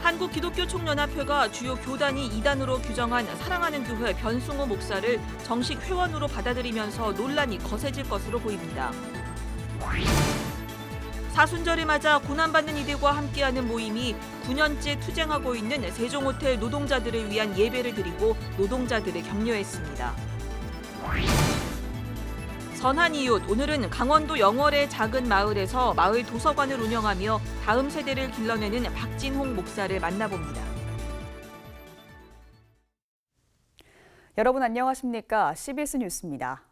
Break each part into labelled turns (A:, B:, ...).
A: 한국기독교총연합회가 주요 교단이 이단으로 규정한 사랑하는 교회 변승호 목사를 정식 회원으로 받아들이면서 논란이 거세질 것으로 보입니다. 사순절을 맞아 고난받는 이들과 함께하는 모임이 9년째 투쟁하고 있는 세종호텔 노동자들을 위한 예배를 드리고 노동자들을 격려했습니다. 선한 이웃, 오늘은 강원도 영월의 작은 마을에서 마을 도서관을 운영하며 다음 세대를 길러내는 박진홍 목사를 만나봅니다.
B: 여러분 안녕하십니까? CBS 뉴스입니다.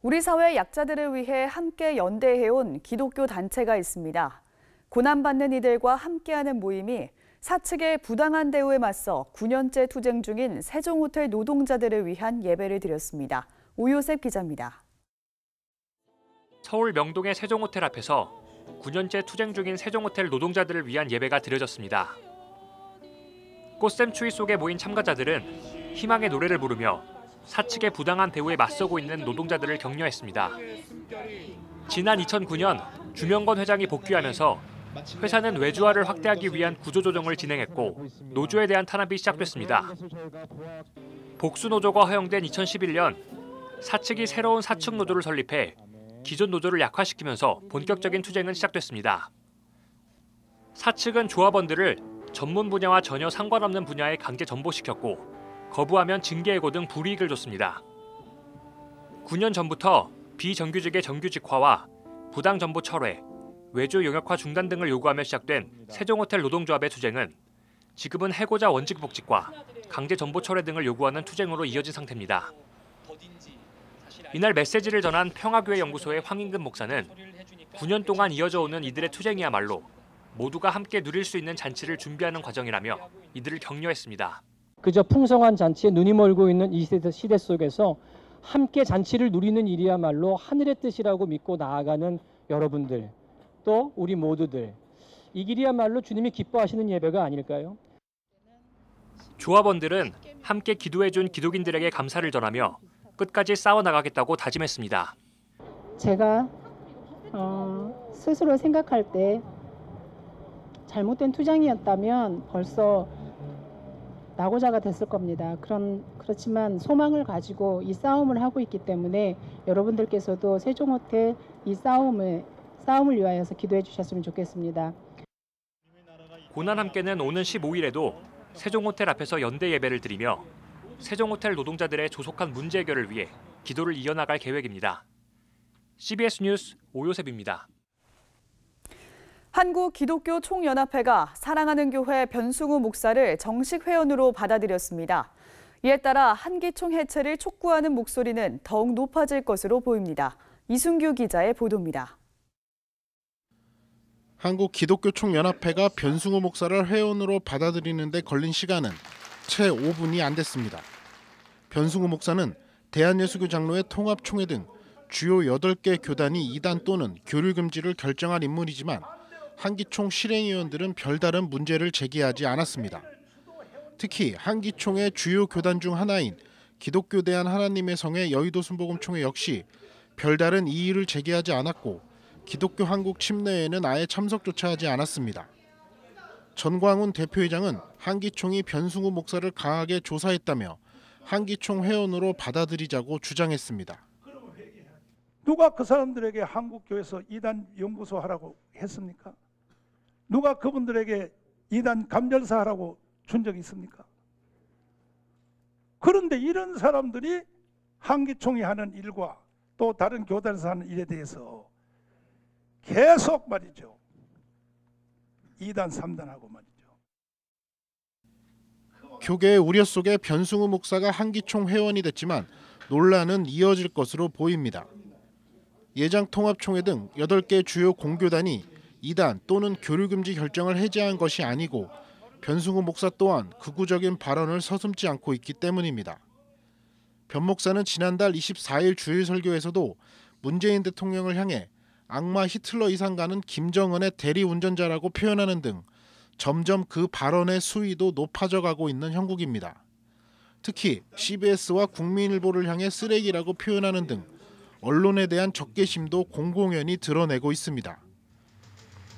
B: 우리 사회 약자들을 위해 함께 연대해온 기독교 단체가 있습니다. 고난받는 이들과 함께하는 모임이 사측의 부당한 대우에 맞서 9년째 투쟁 중인 세종호텔 노동자들을 위한 예배를 드렸습니다. 오요셉 기자입니다.
C: 서울 명동의 세종호텔 앞에서 9년째 투쟁 중인 세종호텔 노동자들을 위한 예배가 드려졌습니다. 꽃샘추위 속에 모인 참가자들은 희망의 노래를 부르며 사측의 부당한 대우에 맞서고 있는 노동자들을 격려했습니다. 지난 2009년 주명건 회장이 복귀하면서 회사는 외주화를 확대하기 위한 구조조정을 진행했고 노조에 대한 탄압이 시작됐습니다. 복수노조가 허용된 2011년 사측이 새로운 사측 노조를 설립해 기존 노조를 약화시키면서 본격적인 투쟁은 시작됐습니다. 사측은 조합원들을 전문 분야와 전혀 상관없는 분야에 강제 전보시켰고 거부하면 징계해고 등 불이익을 줬습니다. 9년 전부터 비정규직의 정규직화와 부당 전보 철회, 외주 용역화 중단 등을 요구하며 시작된 세종호텔 노동조합의 투쟁은 지금은 해고자 원직 복직과 강제 전보 철회 등을 요구하는 투쟁으로 이어진 상태입니다. 이날 메시지를 전한 평화교회 연구소의 황인근 목사는 9년 동안 이어져 오는 이들의 투쟁이야말로 모두가 함께 누릴 수 있는 잔치를 준비하는 과정이라며 이들을 격려했습니다.
D: 그저 풍성한 잔치에 눈이 멀고 있는 이 시대 속에서 함께 잔치를 누리는 일이야말로 하늘의 뜻이라고 믿고 나아가는 여러분들, 또 우리 모두들, 이 길이야말로 주님이 기뻐하시는 예배가 아닐까요?
C: 조합원들은 함께 기도해준 기독인들에게 감사를 전하며 끝까지 싸워나가겠다고 다짐했습니다.
E: 제가 스스로 생각할 때 잘못된 투쟁이었다면 벌써 낙오자가 됐을 겁니다. 그렇지만 소망을 가지고 이 싸움을 하고 있기 때문에 여러분들께서도 세종호텔 이 싸움을 위하여서 기도해 주셨으면 좋겠습니다.
C: 고난 함께는 오는 15일에도 세종호텔 앞에서 연대 예배를 드리며 세종호텔 노동자들의 조속한 문제 해결을 위해 기도를 이어나갈 계획입니다. CBS 뉴스 오요셉입니다.
B: 한국기독교총연합회가 사랑하는 교회 변승우 목사를 정식 회원으로 받아들였습니다. 이에 따라 한기총 해체를 촉구하는 목소리는 더욱 높아질 것으로 보입니다. 이순규 기자의 보도입니다.
F: 한국기독교총연합회가 변승우 목사를 회원으로 받아들이는 데 걸린 시간은 채 5분이 안 됐습니다. 변승우 목사는 대한예수교 장로회 통합총회 등 주요 8개 교단이 이단 또는 교류 금지를 결정한 인물이지만 한기총 실행위원들은 별다른 문제를 제기하지 않았습니다. 특히 한기총의 주요 교단 중 하나인 기독교 대한 하나님의 성의 여의도 순복음총회 역시 별다른 이의를 제기하지 않았고 기독교 한국 침례회는 아예 참석조차 하지 않았습니다. 전광훈 대표회장은 한기총이 변승우 목사를 강하게 조사했다며 한기총 회원으로 받아들이자고 주장했습니다.
G: 누가 그 사람들에게 한국교회에서 이단 연구소 하라고 했습니까? 누가 그분들에게 이단 감별사 하라고 준 적이 있습니까? 그런데 이런 사람들이 한기총이 하는 일과 또 다른 교단에서 하는 일에 대해서 계속 말이죠. 2단, 3단하고 말이죠.
F: 교계의 우려 속에 변승우 목사가 한기총 회원이 됐지만 논란은 이어질 것으로 보입니다. 예장통합총회 등 8개 주요 공교단이 이단 또는 교류금지 결정을 해제한 것이 아니고 변승우 목사 또한 극우적인 발언을 서슴지 않고 있기 때문입니다. 변 목사는 지난달 24일 주일 설교에서도 문재인 대통령을 향해 악마 히틀러 이상 가는 김정은의 대리운전자라고 표현하는 등 점점 그 발언의 수위도 높아져 가고 있는 형국입니다. 특히 CBS와 국민일보를 향해 쓰레기라고 표현하는 등 언론에 대한 적개심도 공공연히 드러내고 있습니다.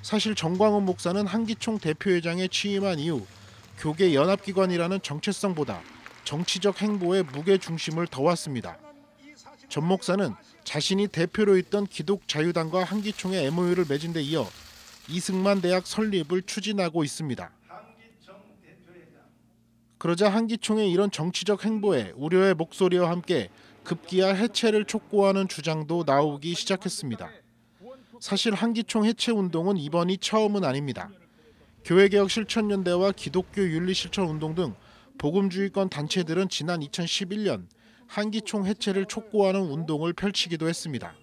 F: 사실 정광훈 목사는 한기총 대표회장에 취임한 이후 교계 연합기관이라는 정체성보다 정치적 행보에 무게 중심을 둬왔습니다. 전 목사는 자신이 대표로 있던 기독자유당과 한기총의 MOU를 맺은 데 이어 이승만 대학 설립을 추진하고 있습니다. 그러자 한기총의 이런 정치적 행보에 우려의 목소리와 함께 급기야 해체를 촉구하는 주장도 나오기 시작했습니다. 사실 한기총 해체 운동은 이번이 처음은 아닙니다. 교회개혁 실천연대와 기독교 윤리실천운동 등 복음주의권 단체들은 지난 2011년 한기총 해체를 촉구하는 운동을 펼치기도 했습니다.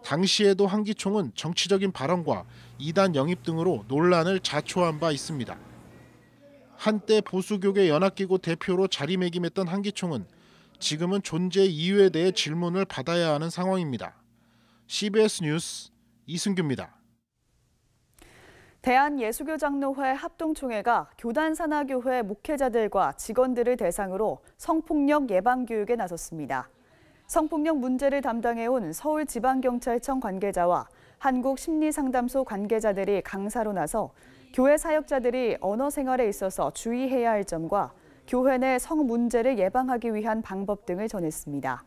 F: 당시에도 한기총은 정치적인 발언과 이단 영입 등으로 논란을 자초한 바 있습니다. 한때 보수교계 연합기구 대표로 자리매김했던 한기총은 지금은 존재 이유에 대해 질문을 받아야 하는 상황입니다. CBS 뉴스 이승규입니다.
B: 대한예수교장로회 합동총회가 교단산하교회 목회자들과 직원들을 대상으로 성폭력 예방교육에 나섰습니다. 성폭력 문제를 담당해온 서울지방경찰청 관계자와 한국심리상담소 관계자들이 강사로 나서 교회 사역자들이 언어 생활에 있어서 주의해야 할 점과 교회 내 성 문제를 예방하기 위한 방법 등을 전했습니다.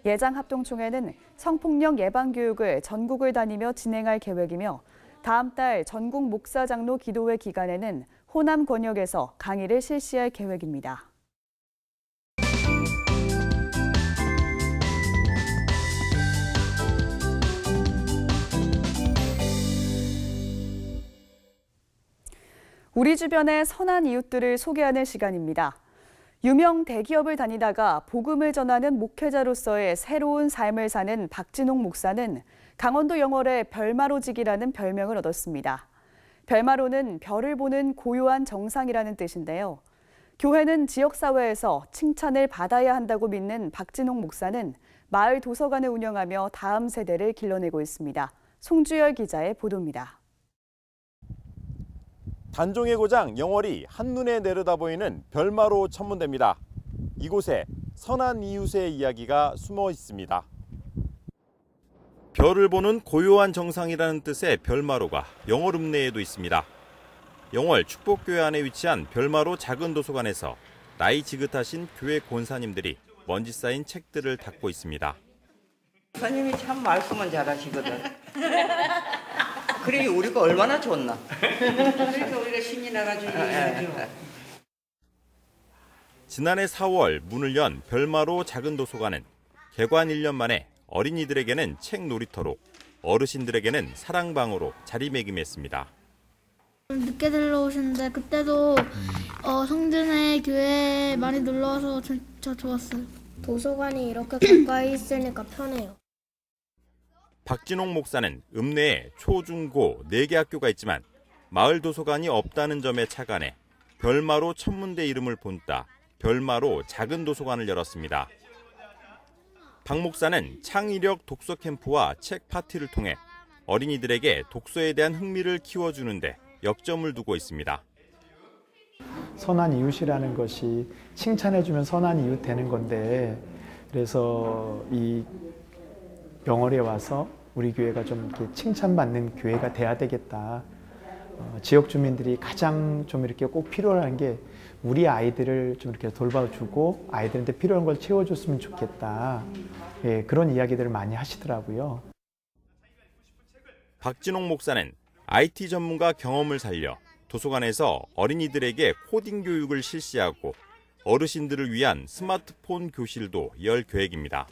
B: 예장 합동총회는 성폭력 예방교육을 전국을 다니며 진행할 계획이며 다음 달 전국 목사장로 기도회 기간에는 호남 권역에서 강의를 실시할 계획입니다. 우리 주변의 선한 이웃들을 소개하는 시간입니다. 유명 대기업을 다니다가 복음을 전하는 목회자로서의 새로운 삶을 사는 박진홍 목사는 강원도 영월의 별마로직이라는 별명을 얻었습니다. 별마로는 별을 보는 고요한 정상이라는 뜻인데요. 교회는 지역사회에서 칭찬을 받아야 한다고 믿는 박진홍 목사는 마을 도서관을 운영하며 다음 세대를 길러내고 있습니다. 송주열 기자의 보도입니다.
H: 단종의 고장 영월이 한눈에 내려다보이는 별마로 천문대입니다. 이곳에 선한 이웃의 이야기가 숨어 있습니다. 별을 보는 고요한 정상이라는 뜻의 별마로가 영월 읍내에도 있습니다. 영월 축복교회 안에 위치한 별마로 작은 도서관에서 나이 지긋하신 교회 권사님들이 먼지 쌓인 책들을 닦고 있습니다.
I: 선생님이 참 말씀은 잘하시거든. 그러니 우리가 얼마나 좋나. 그러니까 우리가 신이 나가지고 이러죠.
H: 지난해 4월 문을 연 별마로 작은 도서관은 개관 1년 만에 어린이들에게는 책 놀이터로, 어르신들에게는 사랑방으로 자리매김했습니다.
J: 늦게 들러오셨는데 그때도 성진의 교회에 많이 놀러와서 진짜 좋았어요. 도서관이 이렇게 가까이 있으니까 편해요.
H: 박진홍 목사는 읍내에 초, 중, 고 4개 학교가 있지만 마을 도서관이 없다는 점에 착안해 별마로 천문대 이름을 본따 별마로 작은 도서관을 열었습니다. 박 목사는 창의력 독서 캠프와 책 파티를 통해 어린이들에게 독서에 대한 흥미를 키워주는데 역점을 두고 있습니다.
K: 선한 이웃이라는 것이 칭찬해주면 선한 이웃 되는 건데, 그래서 이 영월에 와서 우리 교회가 좀 이렇게 칭찬받는 교회가 돼야 되겠다. 지역 주민들이 가장 좀 이렇게 꼭 필요한 게 우리 아이들을 좀 이렇게 돌봐주고 아이들한테 필요한 걸 채워줬으면 좋겠다. 예, 그런 이야기들을 많이 하시더라고요.
H: 박진홍 목사는 IT 전문가 경험을 살려 도서관에서 어린이들에게 코딩 교육을 실시하고 어르신들을 위한 스마트폰 교실도 열 계획입니다.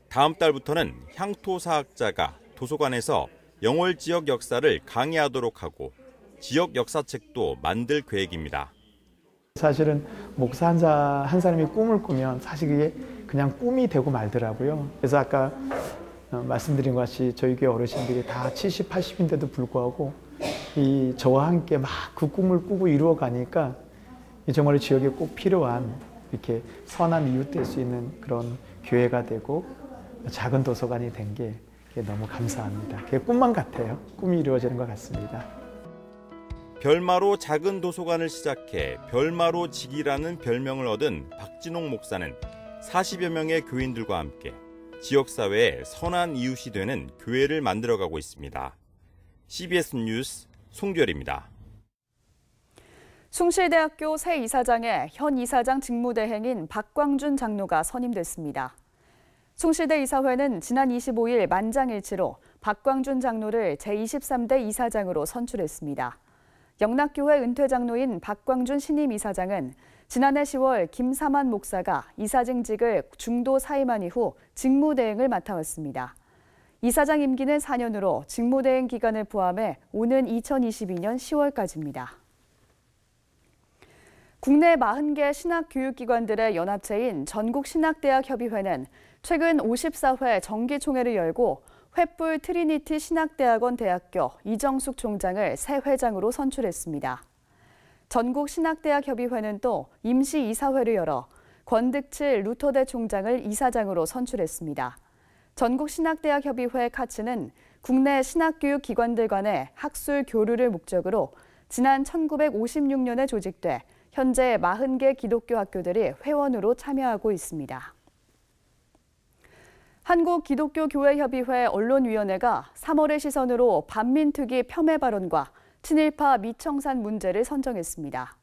H: 다음 달부터는 향토사학자가 도서관에서 영월 지역 역사를 강의하도록 하고 지역 역사책도 만들 계획입니다.
K: 사실은 목사 한 사람이 꿈을 꾸면 사실 그게 그냥 꿈이 되고 말더라고요. 그래서 아까 말씀드린 것 같이 저희 교회 어르신들이 다 70, 80인데도 불구하고 저와 함께 막 그 꿈을 꾸고 이루어가니까 정말 지역에 꼭 필요한 이렇게 선한 이웃 될 수 있는 그런 교회가 되고 작은 도서관이 된 게 너무 감사합니다. 그게 꿈만 같아요. 꿈이 이루어지는 것 같습니다.
H: 별마로 작은 도서관을 시작해 별마로 직이라는 별명을 얻은 박진홍 목사는 40여 명의 교인들과 함께 지역사회에 선한 이웃이 되는 교회를 만들어가고 있습니다. CBS 뉴스 송결입니다.
B: 숭실대학교 새 이사장에 현 이사장 직무대행인 박광준 장로가 선임됐습니다. 숭실대 이사회는 지난 25일 만장일치로 박광준 장로를 제23대 이사장으로 선출했습니다. 영락교회 은퇴 장로인 박광준 신임 이사장은 지난해 10월 김사만 목사가 이사직을 중도 사임한 이후 직무대행을 맡아왔습니다. 이사장 임기는 4년으로 직무대행 기간을 포함해 오는 2022년 10월까지입니다. 국내 40개 신학교육기관들의 연합체인 전국신학대학협의회는 최근 54회 정기총회를 열고 횃불 트리니티 신학대학원 대학교 이정숙 총장을 새 회장으로 선출했습니다. 전국신학대학협의회는 또 임시이사회를 열어 권득칠 루터대 총장을 이사장으로 선출했습니다. 전국신학대학협의회 카츠는 국내 신학교육기관들 간의 학술 교류를 목적으로 지난 1956년에 조직돼 현재 40개 기독교 학교들이 회원으로 참여하고 있습니다. 한국기독교교회협의회 언론위원회가 3월의 시선으로 반민특위 폄훼 발언과 친일파 미청산 문제를 선정했습니다.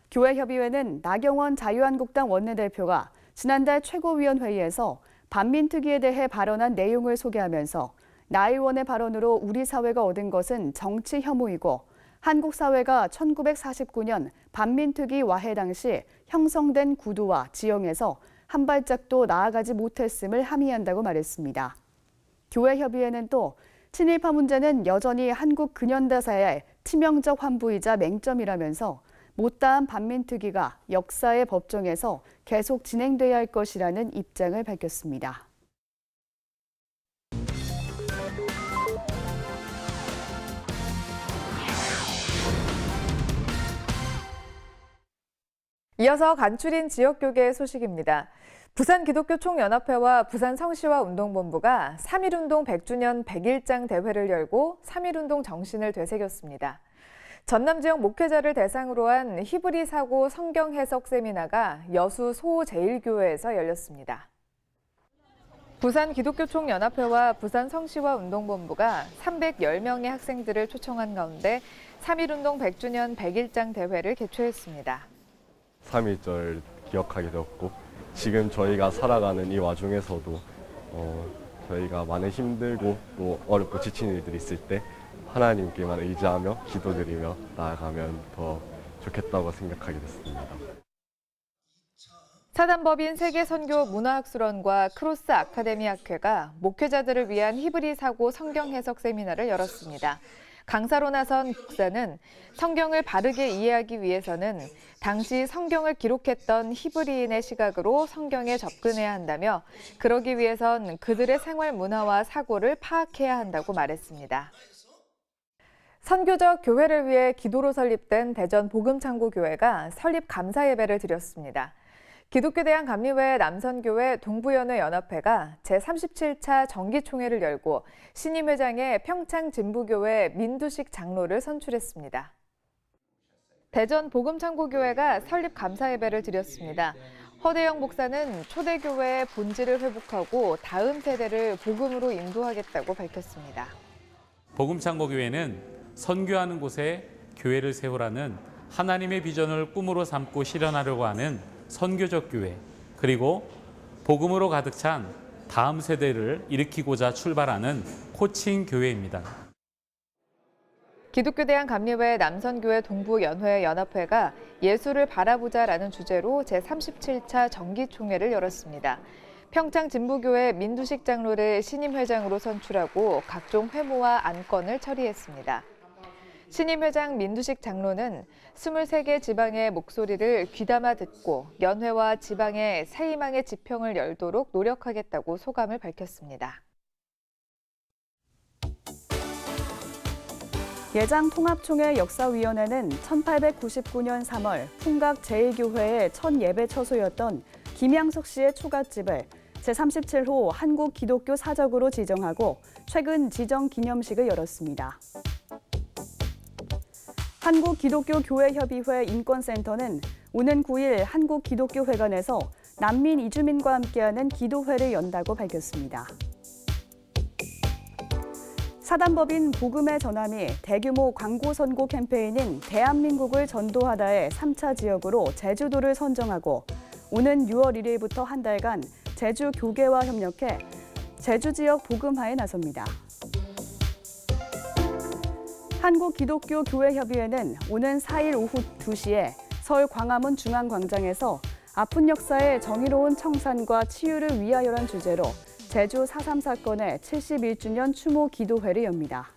B: 교회협의회는 나경원 자유한국당 원내대표가 지난달 최고위원회의에서 반민특위에 대해 발언한 내용을 소개하면서 나 의원의 발언으로 우리 사회가 얻은 것은 정치 혐오이고 한국 사회가 1949년 반민특위 와해 당시 형성된 구도와 지형에서 한 발짝도 나아가지 못했음을 함의한다고 말했습니다. 교회협의회는 또 친일파 문제는 여전히 한국 근현대사의 치명적 환부이자 맹점이라면서 못다한 반민특위가 역사의 법정에서 계속 진행돼야 할 것이라는 입장을 밝혔습니다.
L: 이어서 간추린 지역교계 소식입니다. 부산기독교총연합회와 부산성시와 운동본부가 3.1운동 100주년 100일장 대회를 열고 3.1운동 정신을 되새겼습니다. 전남 지역 목회자를 대상으로 한 히브리 사고 성경 해석 세미나가 여수 소제일교회에서 열렸습니다. 부산기독교총연합회와 부산성시와 운동본부가 310명의 학생들을 초청한 가운데 3.1운동 100주년 100일장 대회를 개최했습니다.
M: 3.1절 기억하게 되었고 지금 저희가 살아가는 이 와중에서도 저희가 많은 힘들고 또 어렵고 지친 일들이 있을 때 하나님께만 의지하며 기도드리며 나아가면 더 좋겠다고 생각하게 됐습니다.
L: 사단법인 세계선교문화학술원과 크로스 아카데미 학회가 목회자들을 위한 히브리 사고 성경 해석 세미나를 열었습니다. 강사로 나선 목사는 성경을 바르게 이해하기 위해서는 당시 성경을 기록했던 히브리인의 시각으로 성경에 접근해야 한다며 그러기 위해선 그들의 생활 문화와 사고를 파악해야 한다고 말했습니다. 선교적 교회를 위해 기도로 설립된 대전 복음창고교회가 설립 감사 예배를 드렸습니다. 기독교대한감리회 남선교회 동부연회연합회가 제37차 정기총회를 열고 신임 회장의 평창진부교회 민두식 장로를 선출했습니다. 대전 복음창고교회가 설립 감사 예배를 드렸습니다. 허대영 목사는 초대교회의 본질을 회복하고 다음 세대를 복음으로 인도하겠다고 밝혔습니다.
N: 복음창고교회는 선교하는 곳에 교회를 세우라는 하나님의 비전을 꿈으로 삼고 실현하려고 하는 선교적 교회, 그리고 복음으로 가득 찬 다음 세대를 일으키고자 출발하는 코칭 교회입니다.
L: 기독교대한감리회 남선교회 동부연회 연합회가 예수를 바라보자라는 주제로 제37차 정기총회를 열었습니다. 평창진부교회 민두식 장로를 신임 회장으로 선출하고 각종 회무와 안건을 처리했습니다. 신임 회장 민두식 장로는 23개 지방의 목소리를 귀담아 듣고 연회와 지방의 새 희망의 지평을 열도록 노력하겠다고 소감을 밝혔습니다.
B: 예장통합총회 역사위원회는 1899년 3월 풍각 제1교회의 첫 예배 처소였던 김양석 씨의 초갓집을 제37호 한국기독교 사적으로 지정하고 최근 지정 기념식을 열었습니다. 한국기독교교회협의회 인권센터는 오는 9일 한국기독교회관에서 난민 이주민과 함께하는 기도회를 연다고 밝혔습니다. 사단법인 복음의 전함이 대규모 광고 선고 캠페인인 대한민국을 전도하다의 3차 지역으로 제주도를 선정하고 오는 6월 1일부터 한 달간 제주 교계와 협력해 제주 지역 복음화에 나섭니다. 한국기독교교회협의회는 오는 4일 오후 2시에 서울 광화문 중앙광장에서 아픈 역사의 정의로운 청산과 치유를 위하여란 주제로 제주 4.3 사건의 71주년 추모 기도회를 엽니다.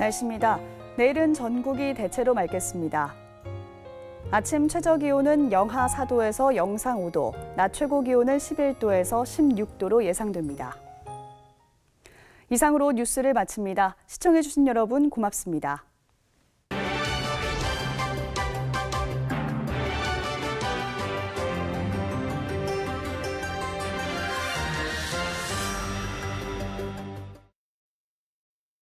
B: 날씨입니다. 내일은 전국이 대체로 맑겠습니다. 아침 최저기온은 영하 4도에서 영상 5도, 낮 최고기온은 11도에서 16도로 예상됩니다. 이상으로 뉴스를 마칩니다. 시청해주신 여러분 고맙습니다.